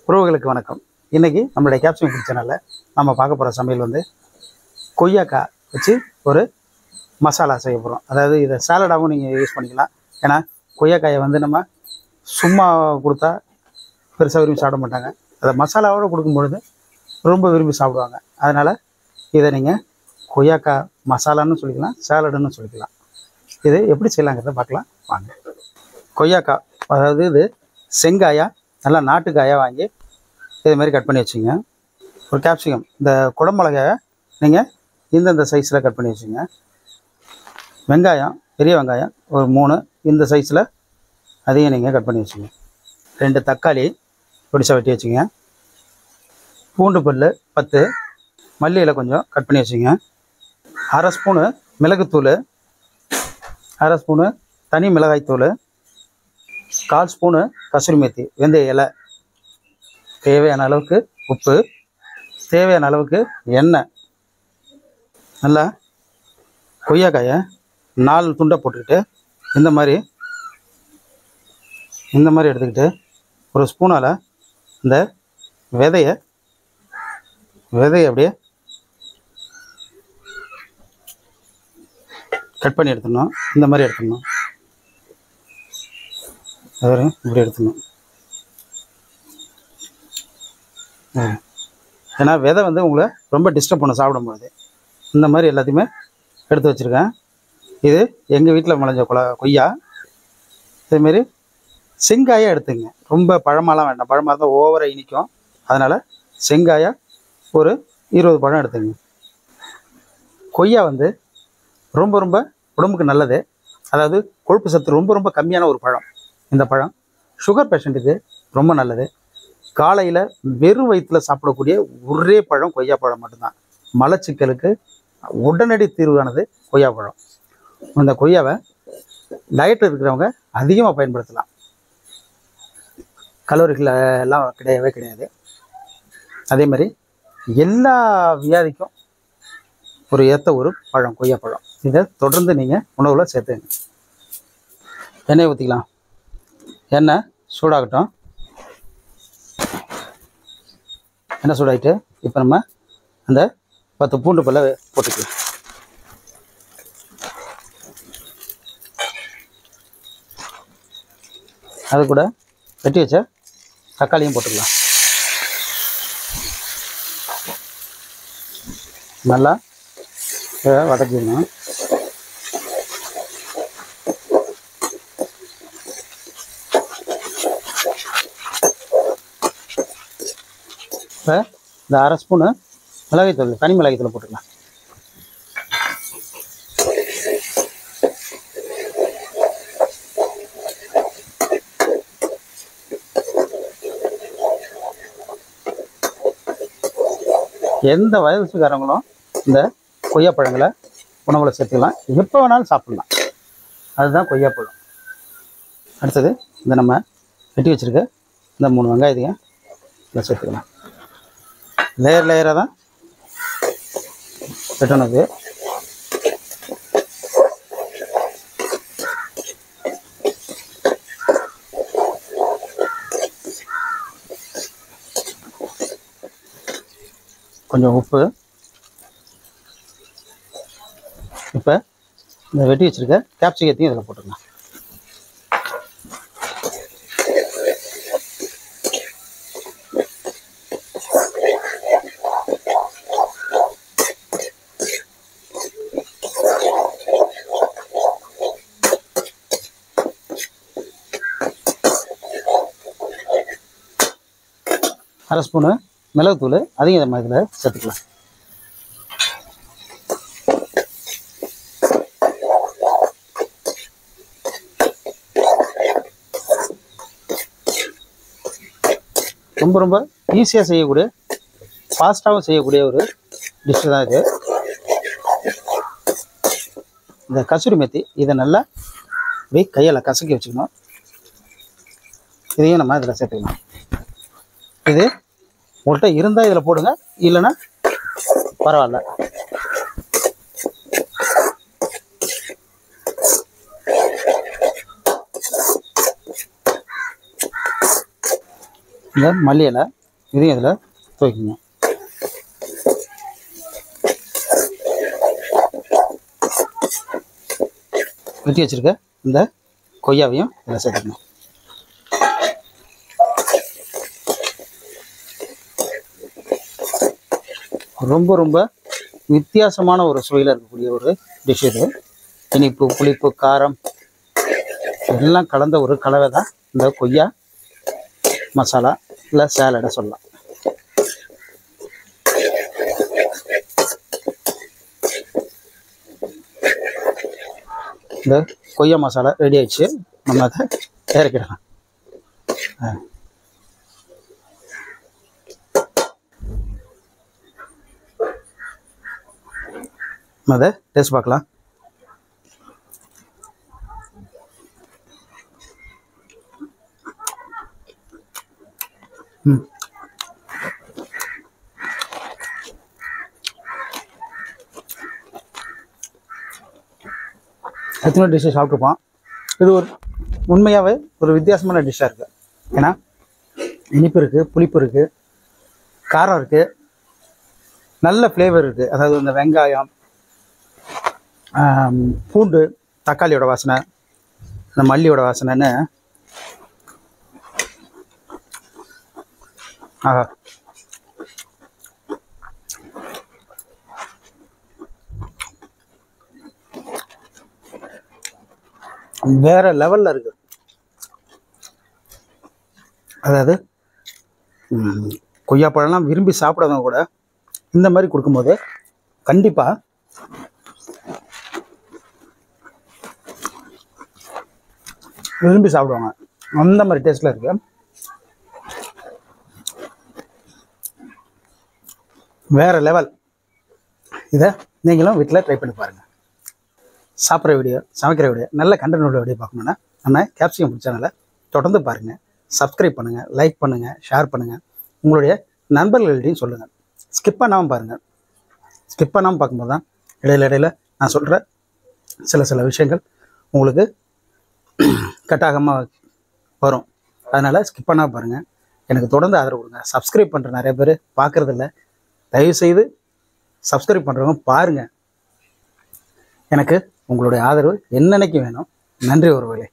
உறவுகளுக்கு வணக்கம். இன்றைக்கி நம்மளுடைய கேப்சூல் ஃபுட் சேனலில் நம்ம பார்க்க போகிற சமையல் வந்து கொய்யாக்காய் வச்சு ஒரு மசாலா செய்ய போகிறோம். அதாவது இதை சாலடாகவும் நீங்கள் யூஸ் பண்ணிக்கலாம். ஏன்னா கொய்யாக்காயை வந்து நம்ம சும்மா கொடுத்தா பெருசாக விரும்பி சாப்பிட மாட்டாங்க. அதை மசாலாவோடு கொடுக்கும்பொழுது ரொம்ப விரும்பி சாப்பிடுவாங்க. அதனால் இதை நீங்கள் கொய்யாக்காய் மசாலான்னு சொல்லிக்கலாம், சாலடுன்னு சொல்லிக்கலாம். இது எப்படி செய்யலாங்கிறத பார்க்கலாம் வாங்க. கொய்யாக்காய் அதாவது இது செங்காயாக நல்லா நாட்டுக்காயாக வாங்கி இது மாதிரி கட் பண்ணி வச்சுங்க. ஒரு கேப்சிகம் இந்த குடமிளகாயை நீங்கள் இந்தந்த சைஸில் கட் பண்ணி வச்சுங்க. வெங்காயம் பெரிய வெங்காயம் ஒரு 3 இந்த சைஸில் அதையும் நீங்கள் கட் பண்ணி வச்சுங்க. 2 தக்காளி பொடிசாக வெட்டி வச்சுங்க. பூண்டு பல் 10, மல்லியில் கொஞ்சம் கட் பண்ணி வச்சுங்க. 1/2 ஸ்பூனு மிளகுத்தூள், 1/2 ஸ்பூனு தனி மிளகாய்த்தூள், 1/4 ஸ்பூனு கசூரி மேத்தி வெந்தய இலை, தேவையான அளவுக்கு உப்பு, தேவையான அளவுக்கு எண்ணெய். நல்லா கொய்யாக்காயை 4 துண்டை போட்டுக்கிட்டு இந்த மாதிரி எடுத்துக்கிட்டு ஒரு ஸ்பூனால் இந்த விதையை அப்படியே கட் பண்ணி எடுத்துடணும். இந்த மாதிரி எடுத்துடணும். இப்படி எடுத்துடணும். ஏன்னா விதை வந்து உங்களை ரொம்ப டிஸ்டர்ப் பண்ண சாப்பிடும்போது இந்த மாதிரி எல்லாத்தையுமே எடுத்து வச்சுருக்கேன். இது எங்கள் வீட்டில் முளைஞ்ச கொய்யா. இதேமாரி செங்காயை எடுத்துங்க. ரொம்ப பழமாலாம் வேண்டாம், பழமாக இருந்தால் ஓவராக இனிக்கும். அதனால் செங்காயை ஒரு 20 பழம் எடுத்துங்க. கொய்யா வந்து ரொம்ப ரொம்ப உடம்புக்கு நல்லது. அதாவது கொழுப்பு சத்து ரொம்ப கம்மியான ஒரு பழம். இந்த பழம் சுகர் பேஷண்ட்டுக்கு ரொம்ப நல்லது. காலையில் வெறும் வயிற்றில் சாப்பிடக்கூடிய ஒரே பழம் கொய்யா பழம் மட்டும்தான். மலச்சிக்கலுக்கு உடனடி தீர்வானது கொய்யா பழம். இந்த கொய்யாவை டயட்டில் இருக்கிறவங்க அதிகமாக பயன்படுத்தலாம். கலோரிகள் எல்லாம் கிடையாது. அதே மாதிரி எல்லா வியாதிக்கும் ஒரு ஏற்ற ஒரு பழம் கொய்யா பழம். இதை தொடர்ந்து நீங்கள் உணவில் சேர்த்துங்க. எண்ணெய் ஊற்றிக்கலாம். எண்ணெய் சூடாகட்டும். எண்ணெய் சூடாகிட்டு இப்போ நம்ம அந்த 10 பூண்டு பல்ல போட்டுக்கலாம். அது கூட வெட்டி வச்ச தக்காளியும் போட்டுக்கலாம். நல்லா வதக்கிடணும். இப்போ இந்த 1/2 ஸ்பூனு மிளகாய்த்தூள், தனி மிளகாய்த்தூள் போட்டுக்கலாம். எந்த வயசுக்காரங்களும் இந்த கொய்யாப்பழங்களை உணவில் சேர்த்துக்கலாம். எப்போ வேணாலும் சாப்பிட்லாம். அதுதான் கொய்யாப்பழம். அடுத்தது இந்த நம்ம வெட்டி வச்சுருக்க இந்த 3 வெங்காயத்தையும் இதில் சேர்த்துக்கலாம். லேயராக தான் வெட்டணும். கொஞ்சம் உப்பு. இப்போ இந்த வெட்டி வச்சுருக்க கேப்சிகத்தையும் இதில் போட்டுக்கலாம். அரை ஸ்பூனு மிளகுத்தூள் அதையும் நம்ம இதில் சேர்த்துக்கலாம். ரொம்ப ஈஸியாக செய்யக்கூடிய, ஃபாஸ்ட்டாகவும் செய்யக்கூடிய ஒரு டிஷ்ஷு தான் இது. இந்த கசூரி மெத்தி இதை நல்லா அப்படியே கையால் கசக்கி வச்சுக்கணும். இதையும் நம்ம இதில் சேர்த்துக்கலாம். இது உங்கள்கிட்ட இருந்தால் இதில் போடுங்க, இல்லைன்னா பரவாயில்ல. இந்த மல்லி இலை இதையும் இதில் துவைக்குங்க. வெட்டி வச்சுருக்க இந்த கொய்யாவையும் இதில் சேர்த்துக்கணும். ரொம்ப ரொம்ப வித்தியாசமான ஒரு சுவையில் இருக்கக்கூடிய ஒரு டிஷ் இது. இனிப்பு, புளிப்பு, காரம் எல்லாம் கலந்த ஒரு கலவை தான் இந்த கொய்யா மசாலா இல்லை சேலடை சொல்லலாம். இந்த கொய்யா மசாலா ரெடி ஆயிடுச்சு. நம்ம அதை இறக்கிடலாம். அதை டேஸ்ட் பார்க்கலாம். எத்தனை டிஷ்ஷை சாப்பிட்ருப்போம். இது ஒரு உண்மையாகவே ஒரு வித்தியாசமான டிஷ்ஷாக இருக்குது. ஏன்னா இனிப்பு இருக்குது, புளிப்பு இருக்குது, காரம் இருக்குது, நல்ல ஃப்ளேவர் இருக்குது. அதாவது இந்த வெங்காயம், பூண்டு, தக்காளியோட வாசனை, இந்த மல்லியோட வாசனைன்னு வேற லெவலில் இருக்குது. அதாவது கொய்யாப்பழம்லாம் விரும்பி சாப்பிடாதவங்க கூட இந்த மாதிரி கொடுக்கும்போது கண்டிப்பாக விரும்பி சாப்பிடுவாங்க. அந்த மாதிரி டேஸ்ட்டில் இருக்கு. வேற லெவல். இதை நீங்களும் வீட்டில் ட்ரை பண்ணி பாருங்கள். சாப்பிட்ற வீடியோ, சமைக்கிற வீடியோ, நல்ல கண்டென்ட் வீடியோ பார்க்கணுன்னா நம்ம கேப்சிகம் ஃபுட் சேனலை தொடர்ந்து பாருங்கள். சப்ஸ்கிரைப் பண்ணுங்கள், லைக் பண்ணுங்கள், ஷேர் பண்ணுங்கள். உங்களுடைய நண்பர்கள்டையும் சொல்லுங்கள். ஸ்கிப் பண்ணாமல் பாருங்கள். ஸ்கிப் பண்ணாமல் பார்க்கும்போது தான் இடையில நான் சொல்கிற சில விஷயங்கள் உங்களுக்கு கட்டாகமாக வரும். அதனால் ஸ்கிப் பண்ணாமல் பாருங்கள். எனக்கு தொடர்ந்து ஆதரவு கொடுங்க. சப்ஸ்கிரைப் பண்ணுற நிறைய பேர் பார்க்குறதில்ல. தயவுசெய்து சப்ஸ்கிரைப் பண்ணுறவங்க பாருங்கள். எனக்கு உங்களுடைய ஆதரவு என்னன்னைக்கு வேணும். நன்றி ஒருவேளை.